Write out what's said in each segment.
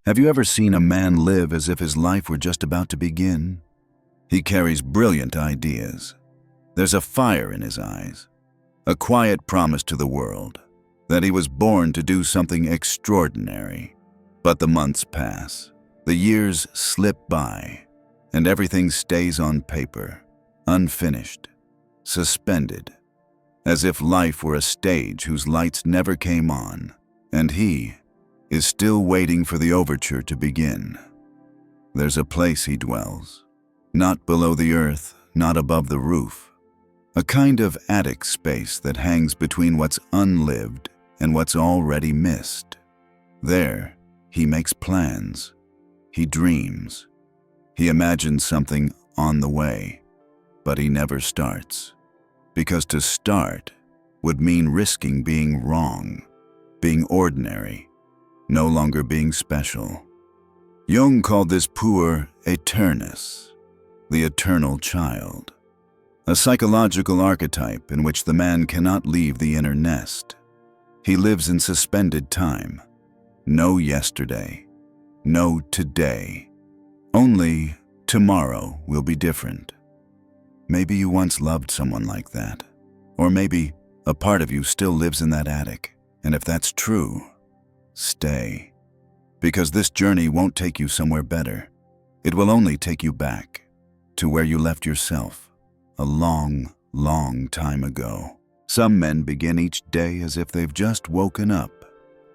Have you ever seen a man live as if his life were just about to begin? He carries brilliant ideas. There's a fire in his eyes, a quiet promise to the world that he was born to do something extraordinary. But the months pass, the years slip by, and everything stays on paper, unfinished, suspended, as if life were a stage whose lights never came on, and he is still waiting for the overture to begin. There's a place he dwells, not below the earth, not above the roof, a kind of attic space that hangs between what's unlived and what's already missed. There, he makes plans, he dreams, he imagines something on the way, but he never starts. Because to start would mean risking being wrong, being ordinary, no longer being special. Jung called this puer aeternus, the eternal child, a psychological archetype in which the man cannot leave the inner nest. He lives in suspended time. No yesterday, no today. Only tomorrow will be different. Maybe you once loved someone like that. Or maybe a part of you still lives in that attic. And if that's true, stay. Because this journey won't take you somewhere better. It will only take you back to where you left yourself a long, long time ago. Some men begin each day as if they've just woken up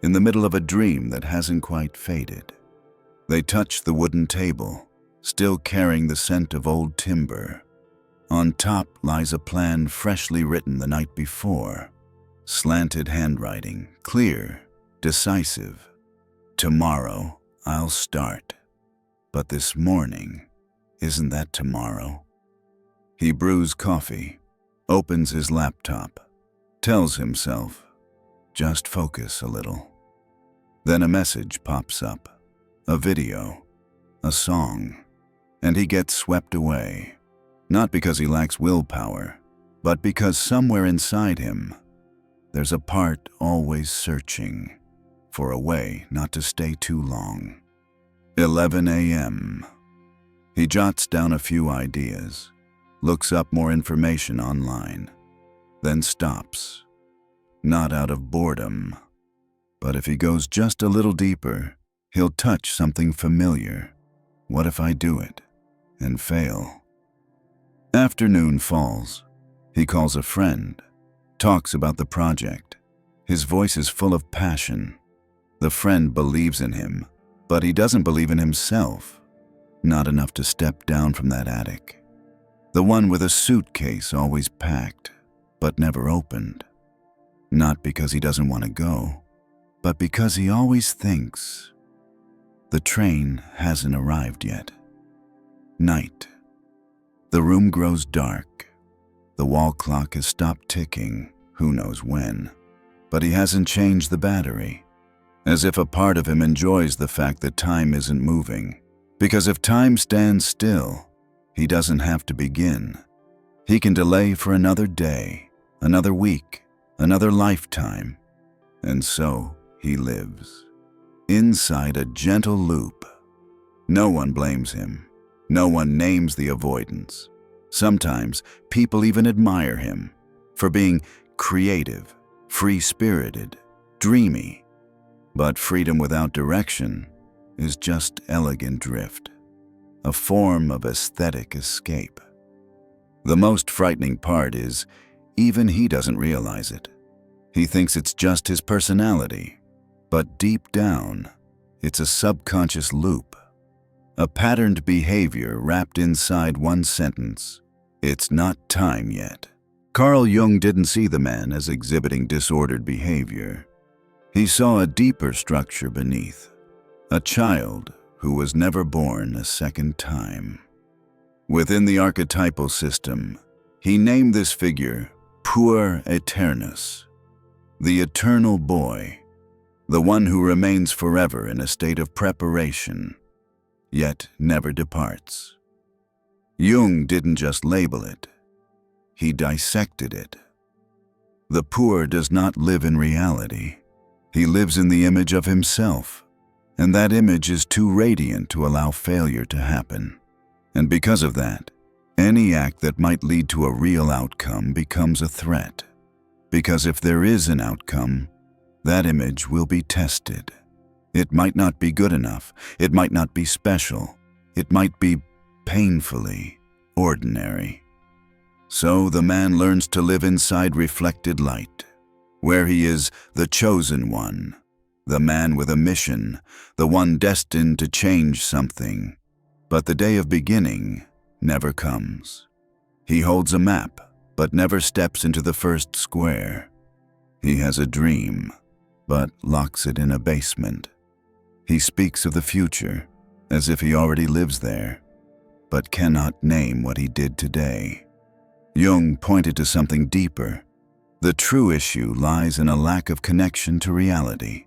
in the middle of a dream that hasn't quite faded. They touch the wooden table, still carrying the scent of old timber. On top lies a plan freshly written the night before. Slanted handwriting, clear, decisive. Tomorrow, I'll start. But this morning, isn't that tomorrow? He brews coffee, opens his laptop, tells himself, just focus a little. Then a message pops up, a video, a song, and he gets swept away. Not because he lacks willpower, but because somewhere inside him, there's a part always searching for a way not to stay too long. 11 a.m. He jots down a few ideas, looks up more information online, then stops. Not out of boredom, but if he goes just a little deeper, he'll touch something familiar. What if I do it and fail? Afternoon falls. He calls a friend, talks about the project. His voice is full of passion. The friend believes in him, but he doesn't believe in himself. Not enough to step down from that attic. The one with a suitcase always packed, but never opened. Not because he doesn't want to go, but because he always thinks the train hasn't arrived yet. Night. The room grows dark. The wall clock has stopped ticking, who knows when, but he hasn't changed the battery, as if a part of him enjoys the fact that time isn't moving. Because if time stands still, he doesn't have to begin. He can delay for another day, another week, another lifetime, and so he lives, inside a gentle loop. No one blames him. No one names the avoidance. Sometimes people even admire him for being creative, free-spirited, dreamy. But freedom without direction is just elegant drift, a form of aesthetic escape. The most frightening part is, even he doesn't realize it. He thinks it's just his personality, but deep down, it's a subconscious loop, a patterned behavior wrapped inside one sentence. It's not time yet. Carl Jung didn't see the man as exhibiting disordered behavior. He saw a deeper structure beneath, a child who was never born a second time. Within the archetypal system, he named this figure puer aeternus, the eternal boy, the one who remains forever in a state of preparation, yet never departs. Jung didn't just label it, he dissected it. The puer does not live in reality. He lives in the image of himself, and that image is too radiant to allow failure to happen. And because of that, any act that might lead to a real outcome becomes a threat. Because if there is an outcome, that image will be tested. It might not be good enough. It might not be special. It might be painfully ordinary. So the man learns to live inside reflected light, where he is the chosen one, the man with a mission, the one destined to change something. But the day of beginning never comes. He holds a map, but never steps into the first square. He has a dream, but locks it in a basement. He speaks of the future as if he already lives there, but cannot name what he did today. Jung pointed to something deeper. The true issue lies in a lack of connection to reality,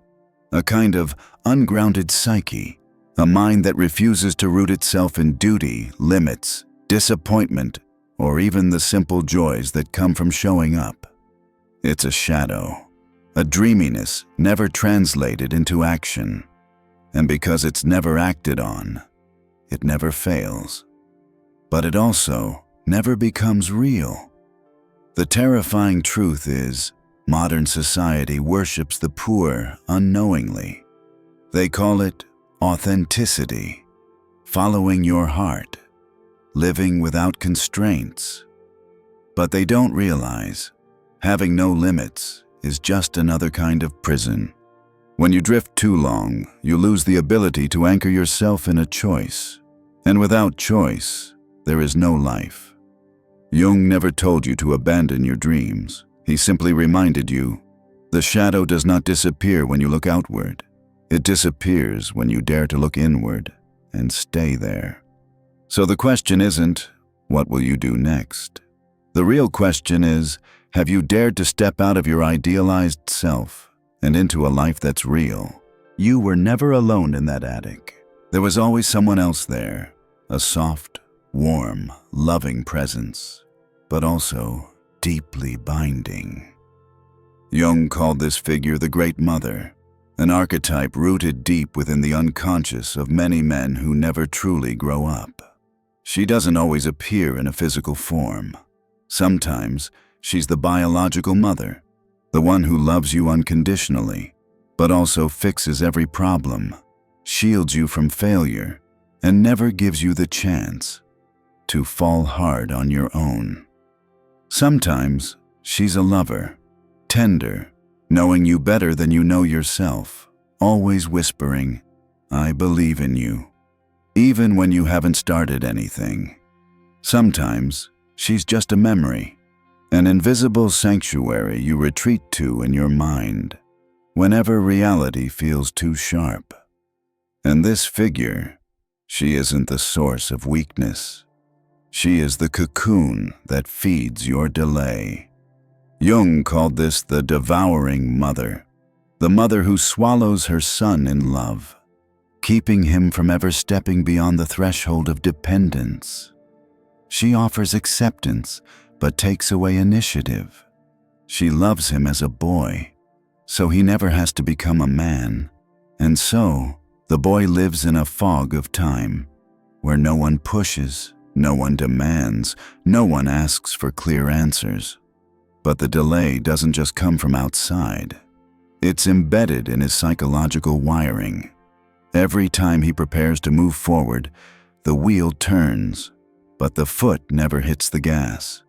a kind of ungrounded psyche, a mind that refuses to root itself in duty, limits, disappointment, or even the simple joys that come from showing up. It's a shadow, a dreaminess never translated into action. And because it's never acted on, it never fails. But it also never becomes real. The terrifying truth is, modern society worships the poor unknowingly. They call it authenticity, following your heart, living without constraints. But they don't realize having no limits is just another kind of prison. When you drift too long, you lose the ability to anchor yourself in a choice. And without choice, there is no life. Jung never told you to abandon your dreams. He simply reminded you, the shadow does not disappear when you look outward. It disappears when you dare to look inward and stay there. So the question isn't, what will you do next? The real question is, have you dared to step out of your idealized self and into a life that's real? You were never alone in that attic. There was always someone else there, a soft, warm, loving presence, but also deeply binding. Jung called this figure the Great Mother, an archetype rooted deep within the unconscious of many men who never truly grow up. She doesn't always appear in a physical form. Sometimes she's the biological mother, the one who loves you unconditionally, but also fixes every problem, shields you from failure, and never gives you the chance to fall hard on your own. Sometimes she's a lover, tender, knowing you better than you know yourself, always whispering, "I believe in you," even when you haven't started anything. Sometimes she's just a memory, an invisible sanctuary you retreat to in your mind whenever reality feels too sharp. And this figure, she isn't the source of weakness. She is the cocoon that feeds your delay. Jung called this the devouring mother, the mother who swallows her son in love, keeping him from ever stepping beyond the threshold of dependence. She offers acceptance, but takes away initiative. She loves him as a boy, so he never has to become a man. And so, the boy lives in a fog of time, where no one pushes, no one demands, no one asks for clear answers. But the delay doesn't just come from outside. It's embedded in his psychological wiring. Every time he prepares to move forward, the wheel turns, but the foot never hits the gas.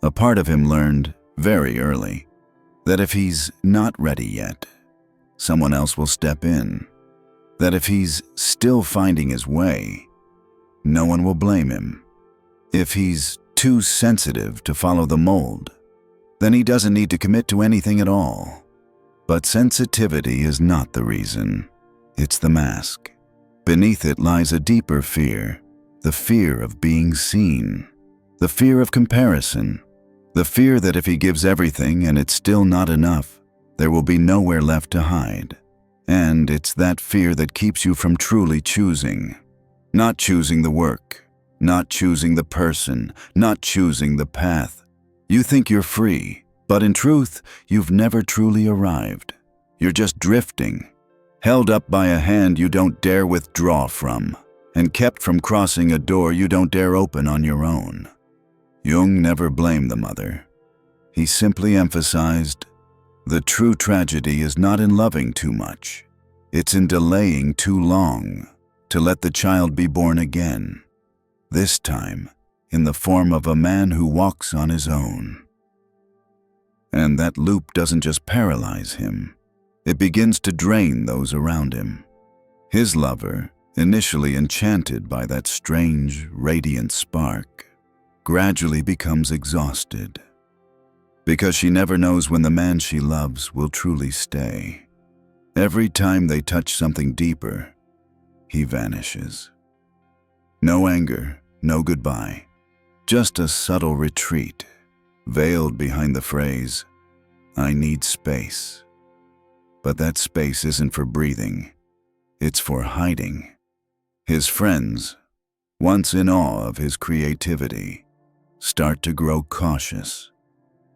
A part of him learned, very early, that if he's not ready yet, someone else will step in. That if he's still finding his way, no one will blame him. If he's too sensitive to follow the mold, then he doesn't need to commit to anything at all. But sensitivity is not the reason. It's the mask. Beneath it lies a deeper fear, the fear of being seen, the fear of comparison, the fear that if he gives everything and it's still not enough, there will be nowhere left to hide. And it's that fear that keeps you from truly choosing. Not choosing the work, not choosing the person, not choosing the path. You think you're free, but in truth, you've never truly arrived. You're just drifting, held up by a hand you don't dare withdraw from, and kept from crossing a door you don't dare open on your own. Jung never blamed the mother. He simply emphasized, the true tragedy is not in loving too much. It's in delaying too long to let the child be born again, this time in the form of a man who walks on his own. And that loop doesn't just paralyze him. It begins to drain those around him. His lover, initially enchanted by that strange, radiant spark, gradually becomes exhausted, because she never knows when the man she loves will truly stay. Every time they touch something deeper, he vanishes. No anger, no goodbye, just a subtle retreat, veiled behind the phrase, "I need space." But that space isn't for breathing, it's for hiding. His friends, once in awe of his creativity, start to grow cautious,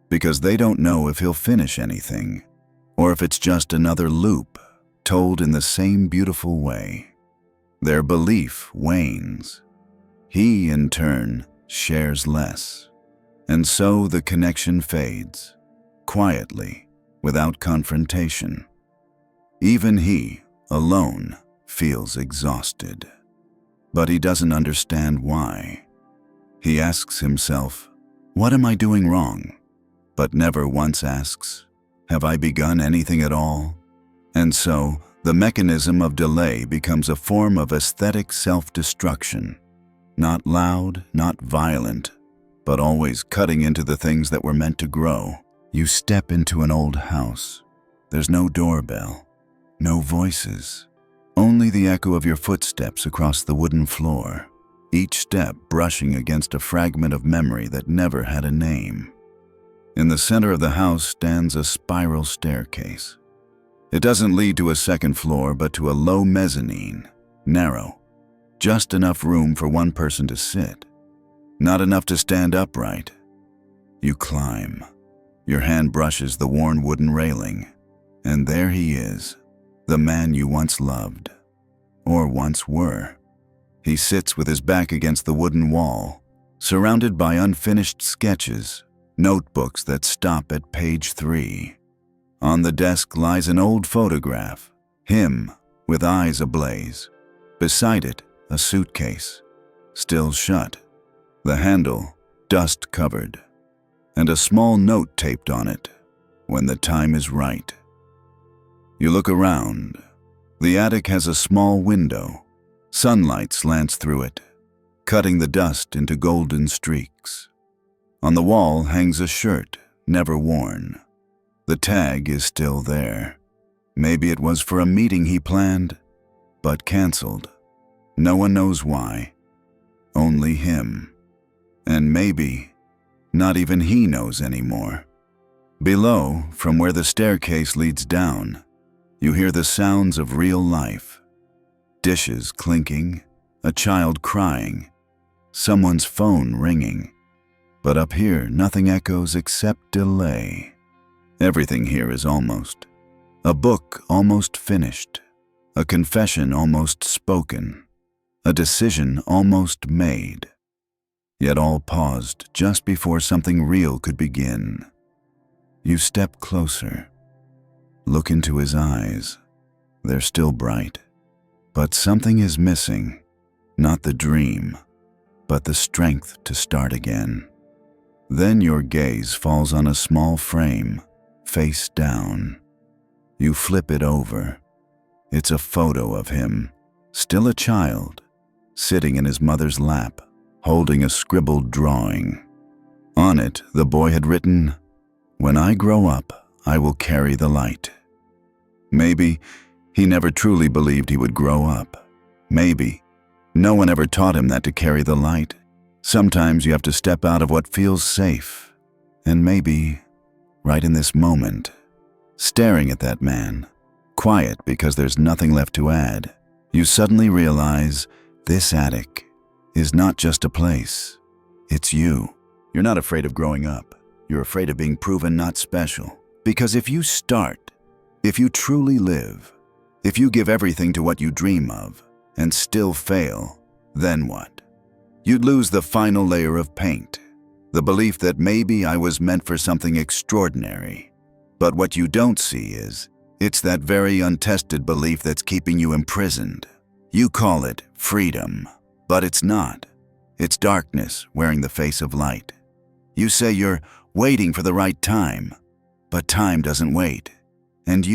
because they don't know if he'll finish anything, or if it's just another loop told in the same beautiful way. Their belief wanes. He, in turn, shares less, and so the connection fades, quietly, without confrontation. Even he, alone, feels exhausted. But he doesn't understand why. He asks himself, what am I doing wrong? But never once asks, have I begun anything at all? And so, the mechanism of delay becomes a form of aesthetic self-destruction. Not loud, not violent, but always cutting into the things that were meant to grow. You step into an old house. There's no doorbell, no voices, only the echo of your footsteps across the wooden floor, each step brushing against a fragment of memory that never had a name. In the center of the house stands a spiral staircase. It doesn't lead to a second floor, but to a low mezzanine, narrow, just enough room for one person to sit, not enough to stand upright. You climb. Your hand brushes the worn wooden railing, and there he is, the man you once loved, or once were. He sits with his back against the wooden wall, surrounded by unfinished sketches, notebooks that stop at page 3. On the desk lies an old photograph, him with eyes ablaze. Beside it, a suitcase, still shut, the handle dust-covered, and a small note taped on it, when the time is right. You look around. The attic has a small window. Sunlight slants through it, cutting the dust into golden streaks. On the wall hangs a shirt, never worn. The tag is still there. Maybe it was for a meeting he planned, but canceled. No one knows why. Only him. And maybe not even he knows anymore. Below, from where the staircase leads down, you hear the sounds of real life. Dishes clinking, a child crying, someone's phone ringing. But up here, nothing echoes except delay. Everything here is almost. A book almost finished. A confession almost spoken. A decision almost made. Yet all paused just before something real could begin. You step closer. Look into his eyes. They're still bright. But something is missing. Not the dream, but the strength to start again. Then your gaze falls on a small frame, face down. You flip it over. It's a photo of him, still a child, sitting in his mother's lap, holding a scribbled drawing. On it, the boy had written, "When I grow up, I will carry the light." Maybe he never truly believed he would grow up. Maybe no one ever taught him that to carry the light. Sometimes you have to step out of what feels safe. And maybe, right in this moment, staring at that man, quiet because there's nothing left to add, you suddenly realize this attic is not just a place, it's you. You're not afraid of growing up. You're afraid of being proven not special. Because if you start, if you truly live, If you give everything to what you dream of and still fail, then what? You'd lose the final layer of paint, the belief that maybe I was meant for something extraordinary. But what you don't see is, it's that very untested belief that's keeping you imprisoned. You call it freedom, but it's not. It's darkness wearing the face of light. You say you're waiting for the right time, but time doesn't wait. And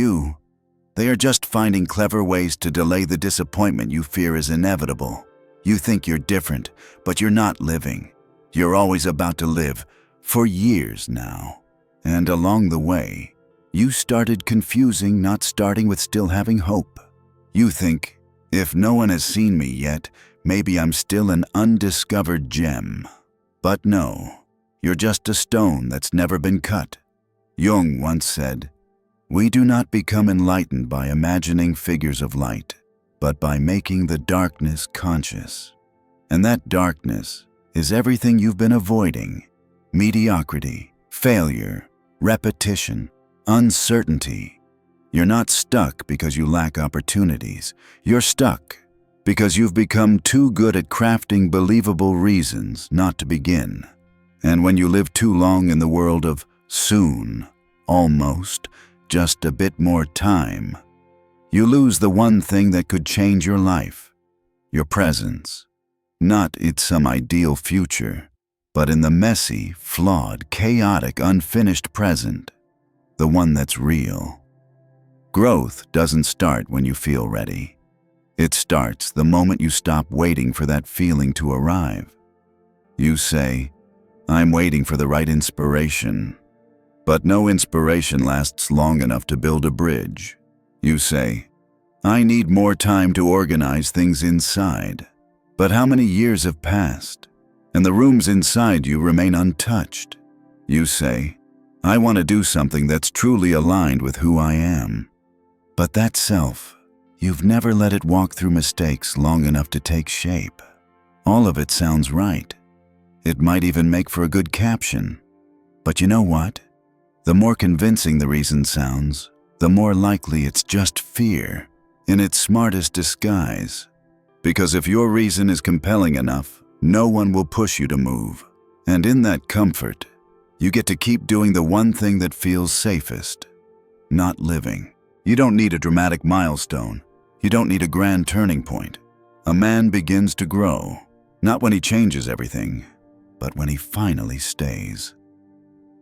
they are just finding clever ways to delay the disappointment you fear is inevitable. You think you're different, but you're not living. You're always about to live, for years now. And along the way, you started confusing not starting with still having hope. You think, if no one has seen me yet, maybe I'm still an undiscovered gem. But no, you're just a stone that's never been cut. Jung once said, "We do not become enlightened by imagining figures of light, but by making the darkness conscious." And that darkness is everything you've been avoiding: mediocrity, failure, repetition, uncertainty. You're not stuck because you lack opportunities. You're stuck because you've become too good at crafting believable reasons not to begin. And when you live too long in the world of soon, almost, just a bit more time, you lose the one thing that could change your life: your presence. Not in some ideal future, but in the messy, flawed, chaotic, unfinished present, the one that's real. Growth doesn't start when you feel ready. It starts the moment you stop waiting for that feeling to arrive. You say, "I'm waiting for the right inspiration." But no inspiration lasts long enough to build a bridge. You say, "I need more time to organize things inside." But how many years have passed, and the rooms inside you remain untouched? You say, "I want to do something that's truly aligned with who I am." But that self, you've never let it walk through mistakes long enough to take shape. All of it sounds right. It might even make for a good caption. But you know what? The more convincing the reason sounds, the more likely it's just fear in its smartest disguise. Because if your reason is compelling enough, no one will push you to move. And in that comfort, you get to keep doing the one thing that feels safest: not living. You don't need a dramatic milestone. You don't need a grand turning point. A man begins to grow, not when he changes everything, but when he finally stays.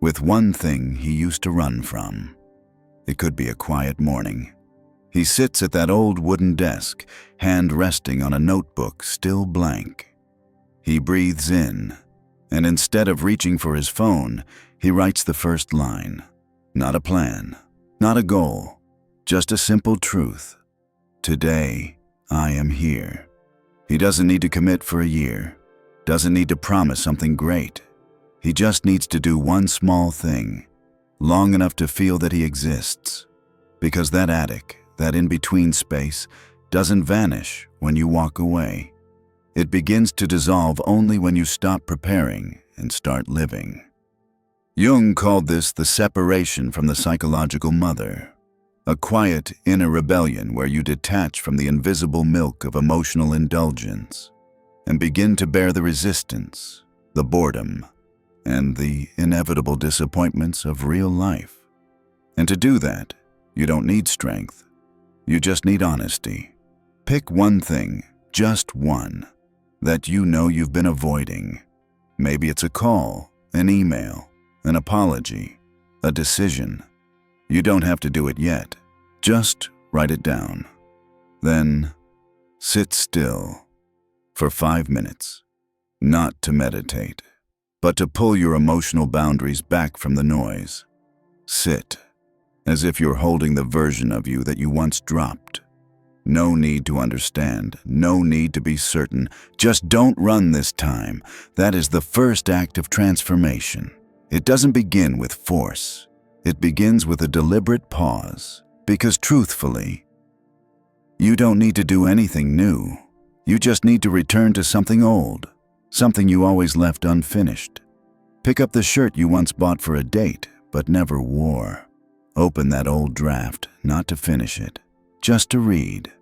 With one thing he used to run from. It could be a quiet morning. He sits at that old wooden desk, hand resting on a notebook still blank. He breathes in, and instead of reaching for his phone, he writes the first line. Not a plan, not a goal, just a simple truth. Today, I am here. He doesn't need to commit for a year, doesn't need to promise something great. He just needs to do one small thing, long enough to feel that he exists. Because that attic, that in-between space, doesn't vanish when you walk away. It begins to dissolve only when you stop preparing and start living. Jung called this the separation from the psychological mother, a quiet inner rebellion where you detach from the invisible milk of emotional indulgence and begin to bear the resistance, the boredom, and the inevitable disappointments of real life. And to do that, you don't need strength. You just need honesty. Pick one thing, just one, that you know you've been avoiding. Maybe it's a call, an email, an apology, a decision. You don't have to do it yet. Just write it down. Then sit still for 5 minutes, not to meditate, but to pull your emotional boundaries back from the noise. Sit as if you're holding the version of you that you once dropped. No need to understand, no need to be certain. Just don't run this time. That is the first act of transformation. It doesn't begin with force. It begins with a deliberate pause. Because truthfully, you don't need to do anything new. You just need to return to something old, something you always left unfinished. Pick up the shirt you once bought for a date, but never wore. Open that old draft, not to finish it, just to read.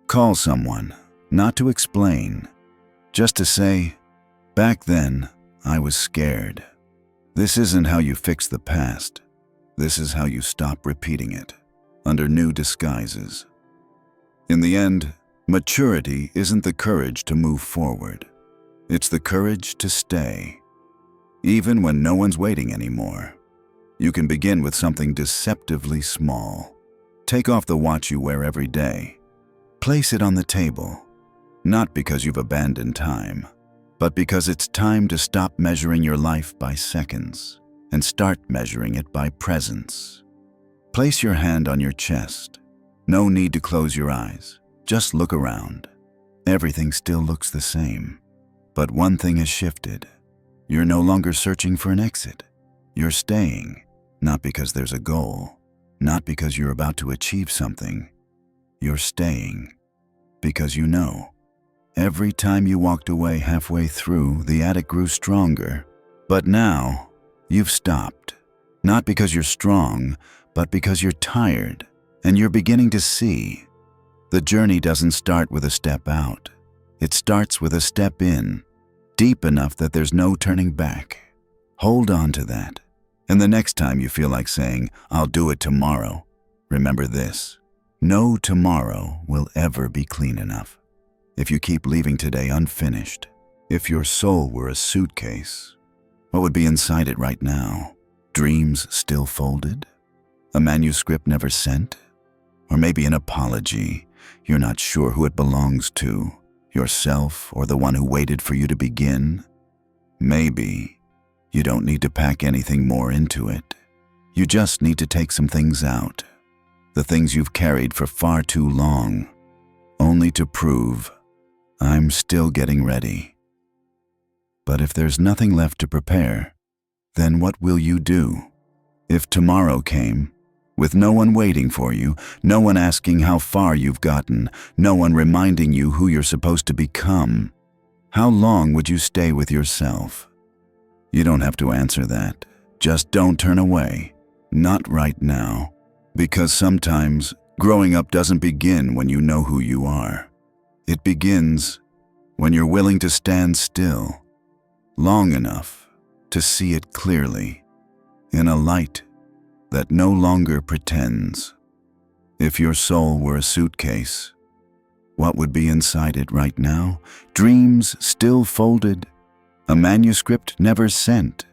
Call someone, not to explain, just to say, back then, I was scared. This isn't how you fix the past. This is how you stop repeating it, under new disguises. In the end, maturity isn't the courage to move forward. It's the courage to stay. Even when no one's waiting anymore. You can begin with something deceptively small. Take off the watch you wear every day. Place it on the table, not because you've abandoned time, but because it's time to stop measuring your life by seconds and start measuring it by presence. Place your hand on your chest. No need to close your eyes. Just look around. Everything still looks the same. But one thing has shifted. You're no longer searching for an exit. You're staying, not because there's a goal, not because you're about to achieve something. You're staying because you know. Every time you walked away halfway through, the attic grew stronger. But now, you've stopped. Not because you're strong, but because you're tired, and you're beginning to see. The journey doesn't start with a step out. It starts with a step in, deep enough that there's no turning back. Hold on to that. And the next time you feel like saying, I'll do it tomorrow, remember this. No tomorrow will ever be clean enough. If you keep leaving today unfinished, if your soul were a suitcase, what would be inside it right now? Dreams still folded? A manuscript never sent? Or maybe an apology you're not sure who it belongs to, yourself or the one who waited for you to begin? Maybe you don't need to pack anything more into it. You just need to take some things out. The things you've carried for far too long, only to prove, I'm still getting ready. But if there's nothing left to prepare, then what will you do? If tomorrow came, with no one waiting for you, no one asking how far you've gotten, no one reminding you who you're supposed to become, how long would you stay with yourself? You don't have to answer that. Just don't turn away. Not right now. Because sometimes growing up doesn't begin when you know who you are. It begins when you're willing to stand still, long enough to see it clearly, in a light that no longer pretends. If your soul were a suitcase, what would be inside it right now? Dreams still folded, a manuscript never sent.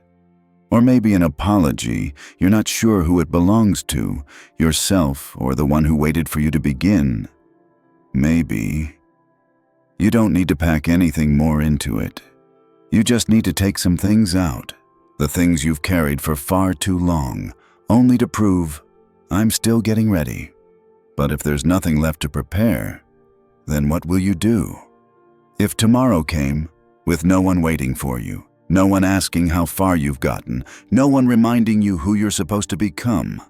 Or maybe an apology you're not sure who it belongs to, yourself or the one who waited for you to begin. Maybe you don't need to pack anything more into it. You just need to take some things out, the things you've carried for far too long, only to prove, I'm still getting ready. But if there's nothing left to prepare, then what will you do? If tomorrow came, with no one waiting for you, no one asking how far you've gotten, no one reminding you who you're supposed to become,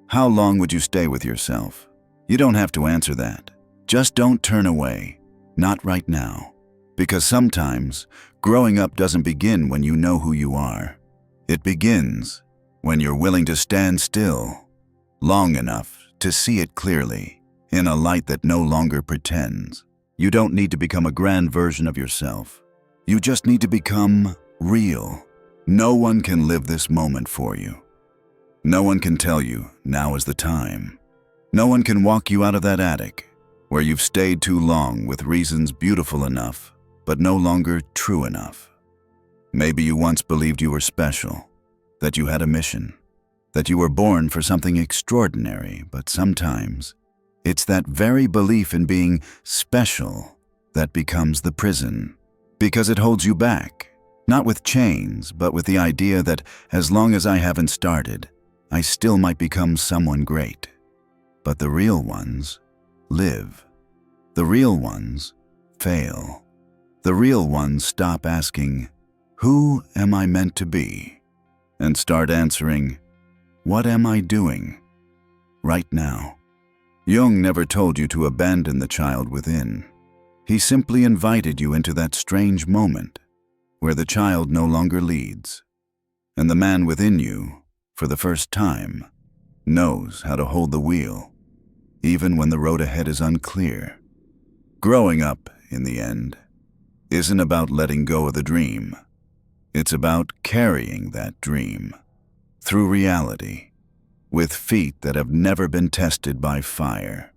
how long would you stay with yourself? You don't have to answer that. Just don't turn away. Not right now. Because sometimes, growing up doesn't begin when you know who you are. It begins when you're willing to stand still, long enough to see it clearly, in a light that no longer pretends. You don't need to become a grand version of yourself. You just need to become real. No one can live this moment for you. No one can tell you, now is the time. No one can walk you out of that attic, where you've stayed too long with reasons beautiful enough, but no longer true enough. Maybe you once believed you were special, that you had a mission, that you were born for something extraordinary, but sometimes it's that very belief in being special that becomes the prison, because it holds you back. Not with chains, but with the idea that as long as I haven't started, I still might become someone great. But the real ones live. The real ones fail. The real ones stop asking, who am I meant to be? And start answering, what am I doing right now? Jung never told you to abandon the child within. He simply invited you into that strange moment where the child no longer leads, and the man within you, for the first time, knows how to hold the wheel. even when the road ahead is unclear. Growing up, in the end, isn't about letting go of the dream. It's about carrying that dream through reality, with feet that have never been tested by fire.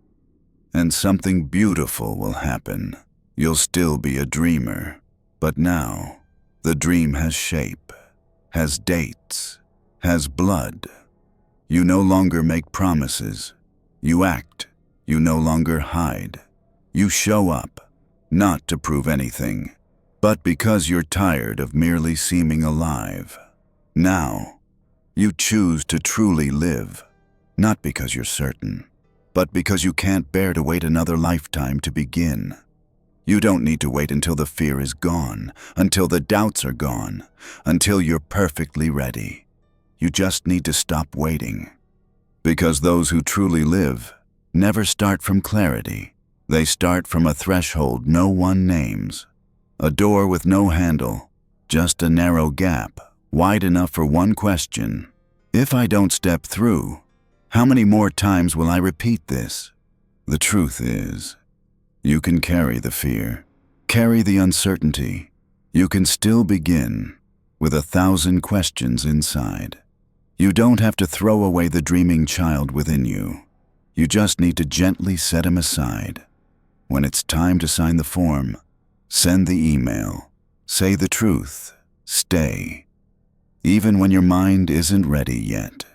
And something beautiful will happen. You'll still be a dreamer, but now the dream has shape, has dates, has blood. You no longer make promises. You act. You no longer hide. You show up, not to prove anything, but because you're tired of merely seeming alive. Now, you choose to truly live, not because you're certain, but because you can't bear to wait another lifetime to begin. You don't need to wait until the fear is gone, until the doubts are gone, until you're perfectly ready. You just need to stop waiting. Because those who truly live never start from clarity. They start from a threshold no one names, a door with no handle, just a narrow gap, wide enough for one question. If I don't step through, how many more times will I repeat this? The truth is, you can carry the fear, carry the uncertainty. You can still begin with 1,000 questions inside. You don't have to throw away the dreaming child within you. You just need to gently set him aside. When it's time to sign the form, send the email, say the truth, stay. Even when your mind isn't ready yet.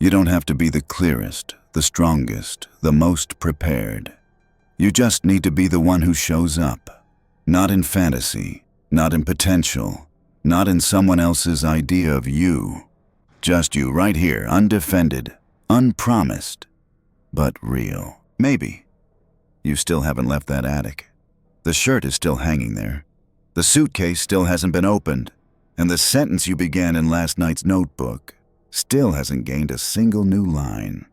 You don't have to be the clearest, the strongest, the most prepared. You just need to be the one who shows up. Not in fantasy, not in potential, not in someone else's idea of you. Just you right here, undefended, unpromised, but real. Maybe you still haven't left that attic. The shirt is still hanging there. The suitcase still hasn't been opened. And the sentence you began in last night's notebook still hasn't gained a single new line.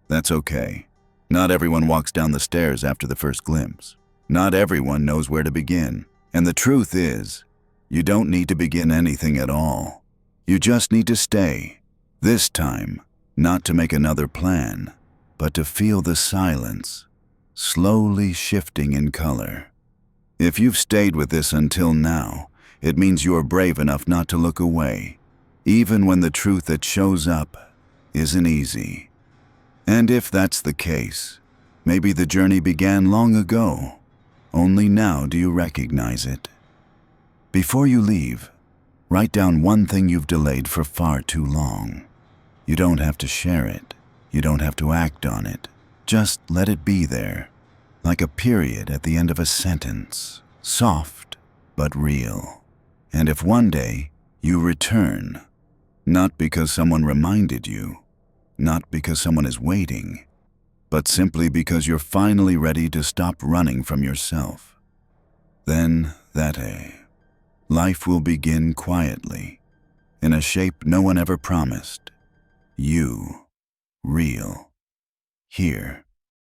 That's okay. Not everyone walks down the stairs after the first glimpse. Not everyone knows where to begin. And the truth is, you don't need to begin anything at all. You just need to stay. This time, not to make another plan, but to feel the silence, slowly shifting in color. If you've stayed with this until now, it means you're brave enough not to look away, even when the truth that shows up isn't easy. And if that's the case, maybe the journey began long ago. Only now do you recognize it. Before you leave, write down one thing you've delayed for far too long. You don't have to share it. You don't have to act on it. Just let it be there, like a period at the end of a sentence, soft but real. And if one day you return, not because someone reminded you, not because someone is waiting, but simply because you're finally ready to stop running from yourself, then that day, life will begin quietly, in a shape no one ever promised. You, real, here.